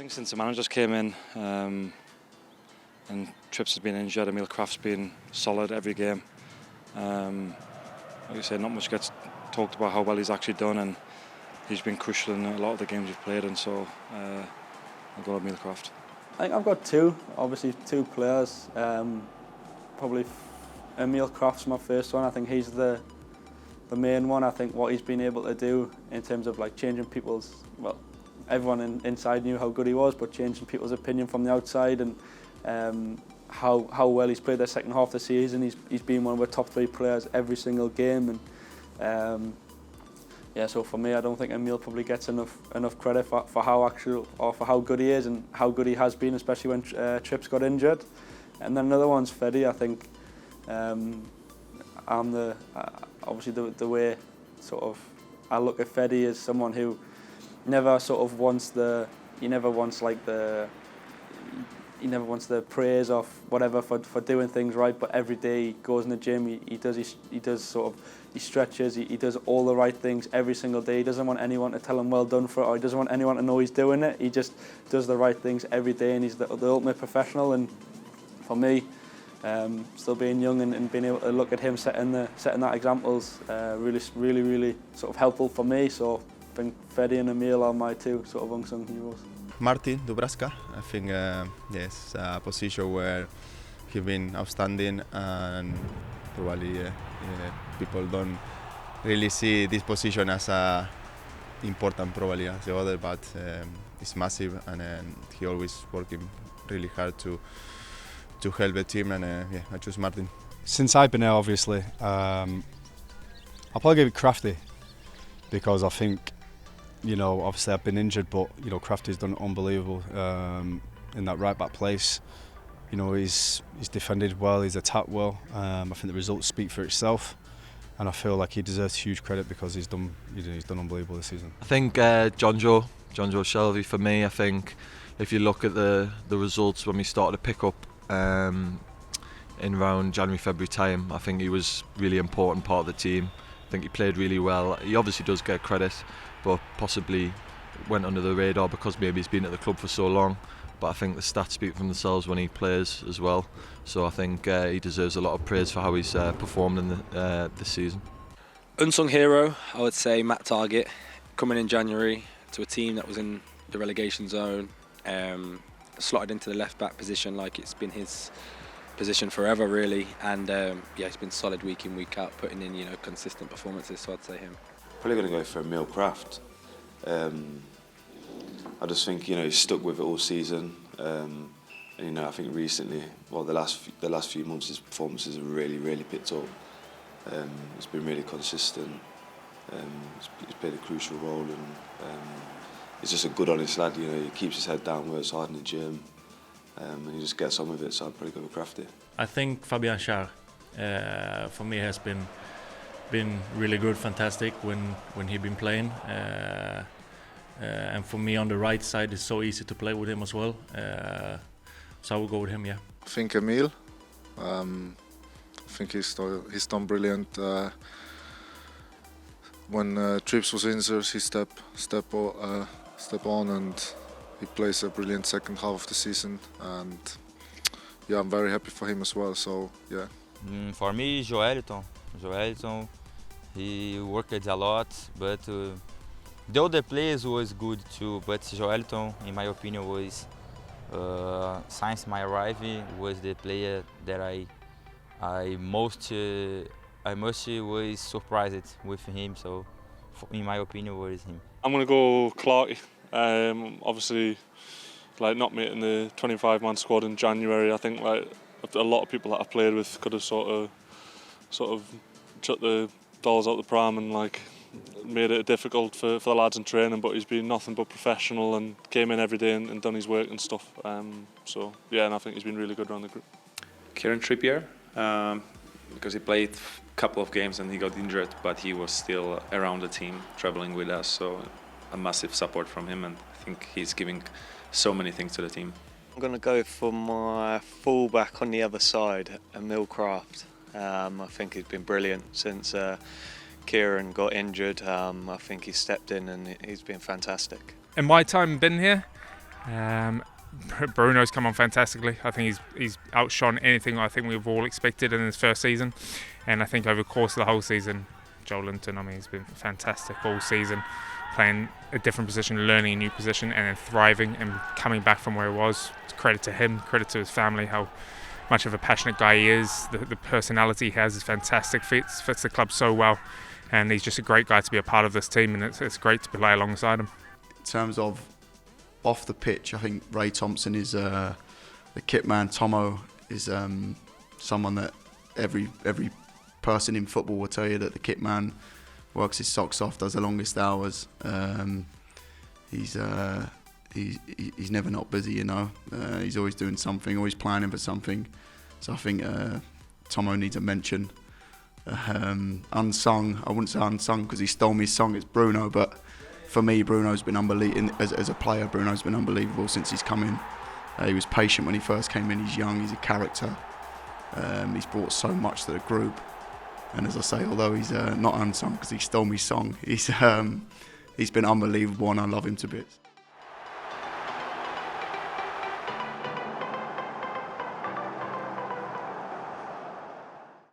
think since the managers came in and Trips has been injured, Emil Krafth's been solid every game. Like you say, not much gets talked about how well he's actually done, and he's been crucial in a lot of the games we've played in, so I'll go with Emil Krafth. I think I've got two players. Probably Emil Krafth's my first one. I think he's the main one. I think what he's been able to do in terms of like changing people's, well, everyone inside knew how good he was, but changing people's opinion from the outside, and how well he's played the second half of the season. He's been one of the top 3 players every single game, and yeah, so for me, I don't think Emil probably gets enough credit for how good he is and how good he has been, especially when Trips got injured. And then another one's Freddy. I think obviously the way sort of I look at Freddy as someone who never sort of wants the praise of whatever for doing things right, but every day he goes in the gym, he stretches, he does all the right things every single day. He doesn't want anyone to tell him well done for it, or he doesn't want anyone to know he's doing it. He just does the right things every day, and he's the ultimate professional. And for me, still being young and being able to look at him setting that example's really sort of helpful for me. So I think Freddy and Emil are my two sort of unsung heroes. Martin Dubraska, I think yes, a position where he's been outstanding, and probably people don't really see this position as important probably as the other, but it's massive, and he always working really hard to help the team, and yeah, I choose Martin. Since I've been here, obviously, I'll probably give it Krafthi, because I think, you know, obviously I've been injured, but you know, Krafth has done unbelievable in that right back place. You know, he's defended well, he's attacked well. I think the results speak for itself, and I feel like he deserves huge credit because he's done unbelievable this season. I think John Joe Shelby for me. I think if you look at the results when we started to pick up in around January, February time, I think he was really important part of the team. I think he played really well. He obviously does get credit, but possibly went under the radar because maybe he's been at the club for so long. But I think the stats speak for themselves when he plays as well. So I think he deserves a lot of praise for how he's performed in this season. Unsung hero, I would say Matt Targett, coming in January to a team that was in the relegation zone, slotted into the left back position like it's been his position forever really, and yeah, he's been solid week in, week out, putting in, you know, consistent performances, so I'd say him. Probably going to go for Emil Krafth. I just think, you know, he's stuck with it all season, and you know, I think recently, well, the last few months, his performances have really picked up. He's been really consistent. He's played a crucial role, and he's just a good, honest lad. You know, he keeps his head down, works hard in the gym, and he just gets on with it. So I'd probably go with Krafth. I think Fabian Schär, for me, has been really good, fantastic when he's been playing. And for me on the right side, it's so easy to play with him as well. So I will go with him, yeah. I think Emil. I think he's done brilliant. When Trips was injured, he step on, and he plays a brilliant second half of the season. And yeah, I'm very happy for him as well. So yeah. For me, Joelton, he worked a lot, but the other players was good too. But Joelton, in my opinion, was since my arrival was the player that I most was surprised with him. So, in my opinion, was him. I'm gonna go Clarky. Obviously, like not making the 25-man squad in January. I think like a lot of people that I played with could have sort of shut the doors out the pram and like made it difficult for the lads in training. But he's been nothing but professional and came in every day and done his work and stuff. So yeah, and I think he's been really good around the group. Kieran Trippier, because he played a couple of games and he got injured, but he was still around the team, traveling with us. So a massive support from him, and I think he's giving so many things to the team. I'm going to go for my fullback on the other side, Emil Krafth. I think he's been brilliant since Kieran got injured. I think he stepped in and he's been fantastic. In my time being here, Bruno's come on fantastically. I think he's outshone anything I think we've all expected in his first season, and I think over the course of the whole season, Joel Linton, I mean, he's been fantastic all season, playing a different position, learning a new position, and then thriving and coming back from where he was. Credit to him, credit to his family, how much of a passionate guy he is. The personality he has is fantastic, fits the club so well, and he's just a great guy to be a part of this team, and it's great to play alongside him. In terms of off the pitch, I think Ray Thompson is the kit man. Tomo is someone that every person in football will tell you that the kit man works his socks off, does the longest hours. He's never not busy, you know. He's always doing something, always planning for something. So I think Tomo needs a mention. Unsung, I wouldn't say unsung because he stole me his song, it's Bruno, but for me, Bruno's been unbelievable. As a player, Bruno's been unbelievable since he's come in. He was patient when he first came in, he's young, he's a character. He's brought so much to the group. And as I say, although he's not unsung because he stole me his song, he's been unbelievable and I love him to bits.